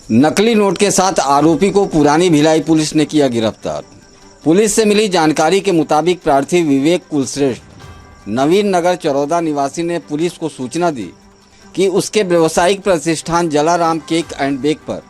नकली नोट के साथ आरोपी को पुरानी भिलाई पुलिस ने किया गिरफ्तार। पुलिस से मिली जानकारी के मुताबिक प्रार्थी विवेक कुलश्रेष्ठ नवीन नगर चरौदा निवासी ने पुलिस को सूचना दी कि उसके व्यावसायिक प्रतिष्ठान जलाराम केक एंड बेक पर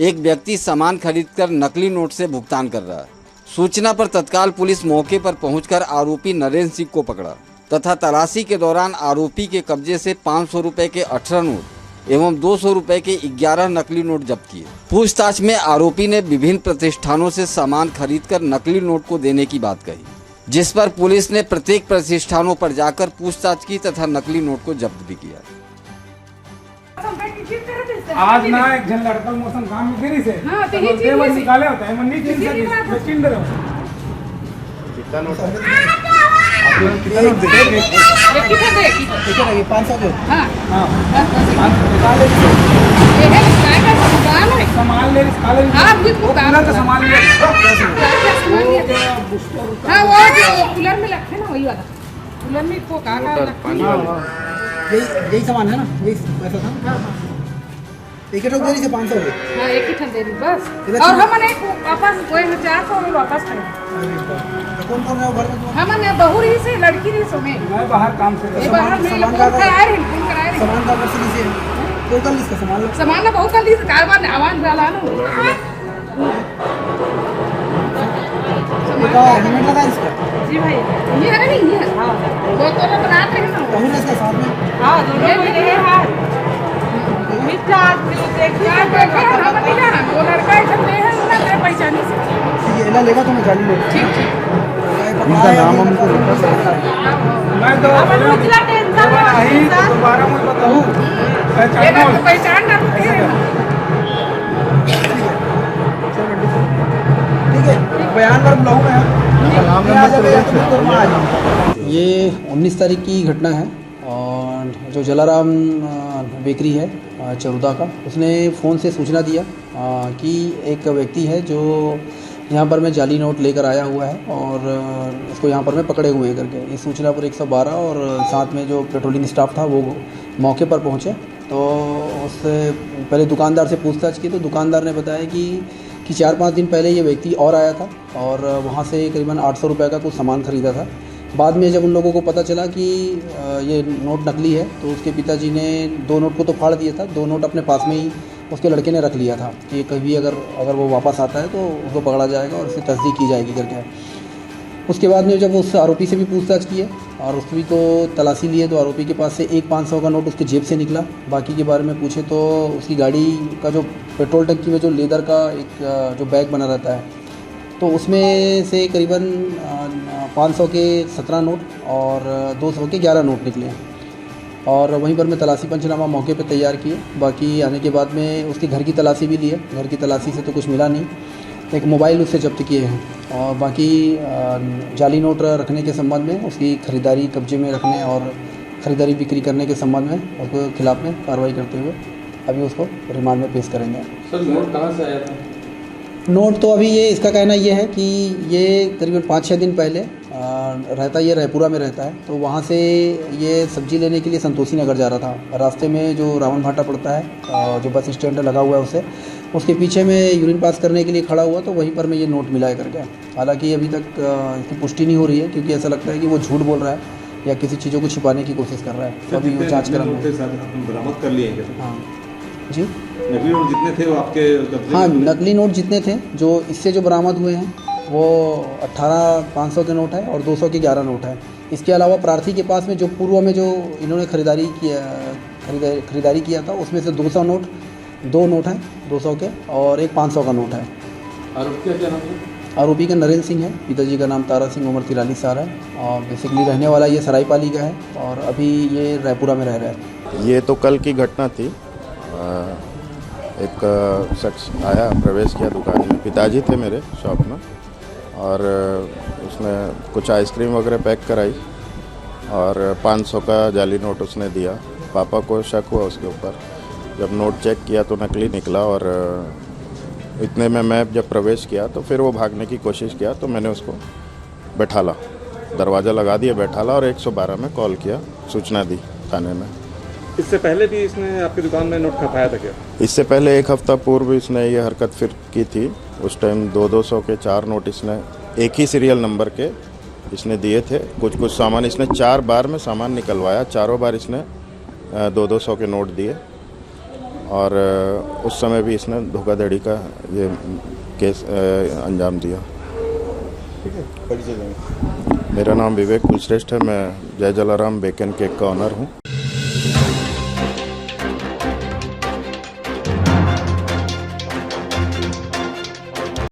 एक व्यक्ति सामान खरीदकर नकली नोट से भुगतान कर रहा है। सूचना पर तत्काल पुलिस मौके पर पहुंचकर आरोपी नरेंद्र सिंह को पकड़ा तथा तलाशी के दौरान आरोपी के कब्जे से 500 रुपए के 18 नोट एवं 200 रुपए के 11 नकली नोट जब्त किए। पूछताछ में आरोपी ने विभिन्न प्रतिष्ठानों से सामान खरीदकर नकली नोट को देने की बात कही, जिस पर पुलिस ने प्रत्येक प्रतिष्ठानों पर जाकर पूछताछ की तथा नकली नोट को जब्त भी किया। आज ना एक जन लड़का मौसम काम में गिरी से टेबल निकाले होता है मंडी तीन से चिंदर कितना नोट कितना नोट दे कितना लगे 500 के हां सामान ले काले हां पूरा का सामान ले हां वो कूलर में रखे ना वही वाला कूलर में को का यही सामान है ना यही पैसा था एक ठोक देरी से 500 है हां एक ही ठोक देरी बस और हमने वापस कोई 400 में वापस करे। कौन कौन है घर में? हमने बहू रही से लड़की रही सो में मैं बाहर काम से बाहर में लोग कराए रहे फोन कराए रहे सामान का कर से कोई कर लिस का सामान ना बहुत कर लिस कारबार आवाज डाला ना तो हेलमेट लगा इसका जी भाई ये है नहीं ये हां वो तो बनाते हैं ना बहू इसके साथ में हां दोनों में रहे हां मिठा देखिए वो लड़का ऐसे है ना मेरे पहचानी से ये ना लेगा तो मैं गाड़ी ले ठीक इनका नाम हमको मैं तो मुझला टेंशन नहीं दोबारा मत बताऊं पहचान ना ठीक है बयान पर बुलाऊंगा नाम नंबर ये 19 तारीख की घटना है और जो जलाराम बेकरी है चरौदा का, उसने फ़ोन से सूचना दिया कि एक व्यक्ति है जो यहाँ पर मैं जाली नोट लेकर आया हुआ है और उसको यहाँ पर मैं पकड़े हुए करके। इस सूचना पर 112 और साथ में जो पेट्रोलिंग स्टाफ था वो मौके पर पहुँचे। तो उससे पहले दुकानदार से पूछताछ की तो दुकानदार ने बताया कि 4-5 दिन पहले ये व्यक्ति और आया था और वहाँ से करीबन 800 रुपये का कुछ सामान ख़रीदा था। बाद में जब उन लोगों को पता चला कि ये नोट नकली है तो उसके पिताजी ने 2 नोट को तो फाड़ दिया था, 2 नोट अपने पास में ही उसके लड़के ने रख लिया था कि कभी अगर वो वापस आता है तो उसको पकड़ा जाएगा और उससे तस्दीक की जाएगी करके। उसके बाद में जब उस आरोपी से भी पूछताछ किए और उसकी तो तलाशी लिए तो आरोपी के पास से एक 500 का नोट उसके जेब से निकला। बाकी के बारे में पूछे तो उसकी गाड़ी का जो पेट्रोल टंकी में जो लेदर का एक जो बैग बना रहता है तो उसमें से करीबन 500 के 17 नोट और 200 के 11 नोट निकले और वहीं पर मैं तलाशी पंचनामा मौके पर तैयार किए। बाकी आने के बाद में उसके घर की तलाशी भी लिए, घर की तलाशी से तो कुछ मिला नहीं, एक मोबाइल उससे जब्त किए हैं और बाकी जाली नोट रखने के संबंध में उसकी ख़रीदारी कब्जे में रखने और ख़रीदारी बिक्री करने के संबंध में उसके खिलाफ में कार्रवाई करते हुए अभी उसको रिमांड में पेश करेंगे। सर नोट कहाँ से आया था? नोट तो अभी ये इसका कहना ये है कि ये करीबन 5-6 दिन पहले रहता, ये रायपुरा में रहता है, तो वहाँ से ये सब्ज़ी लेने के लिए संतोषी नगर जा रहा था। रास्ते में जो रावण भाटा पड़ता है जो बस स्टैंड लगा हुआ है उसके पीछे में यूरिन पास करने के लिए खड़ा हुआ तो वहीं पर मैं ये नोट मिला है करके। हालांकि अभी तक इसकी पुष्टि नहीं हो रही है क्योंकि ऐसा लगता है कि वो झूठ बोल रहा है या किसी चीज़ों को छिपाने की कोशिश कर रहा है। तो अभी वो जाँच करेंगे। बरामद कर लिए हैं? हाँ जी, नकली नोट जितने थे वो आपके कब्जे? हाँ, नकली नोट जितने थे जो इससे जो बरामद हुए हैं वो 18,500 के नोट है और 200 के 11 नोट है। इसके अलावा प्रार्थी के पास में जो पूर्व में जो इन्होंने खरीदारी किया था उसमें से 200 नोट 2 नोट हैं 200 के और एक 500 का नोट है। आरोपी का क्या नाम है? आरोपी का नरेंद्र सिंह है, पिताजी का नाम तारा सिंह, उम्र 43 साल है और बेसिकली रहने वाला ये सरायपाली का है और अभी ये रायपुरा में रह रहा है। ये तो कल की घटना थी। एक शख्स आया, प्रवेश किया दुकान में, पिताजी थे मेरे शॉप में, और उसने कुछ आइसक्रीम वगैरह पैक कराई और 500 का जाली नोट उसने दिया। पापा को शक हुआ उसके ऊपर, जब नोट चेक किया तो नकली निकला और इतने में मैं जब प्रवेश किया तो फिर वो भागने की कोशिश किया तो मैंने उसको बैठाला, दरवाज़ा लगा दिया, बैठाला और 112 में कॉल किया, सूचना दी थाने में। इससे पहले भी इसने आपकी दुकान में नोट खपाया था क्या? इससे पहले 1 हफ्ता पूर्व इसने ये हरकत फिर की थी। उस टाइम 200 के 4 नोट इसने एक ही सीरियल नंबर के इसने दिए थे। कुछ सामान इसने 4 बार में सामान निकलवाया, चारों बार इसने 200 के नोट दिए और उस समय भी इसने धोखाधड़ी का ये केस अंजाम दिया। मेरा नाम विवेक कुलश्रेष्ठ है, मैं जय जलाराम बेकन केक का ऑनर हूँ।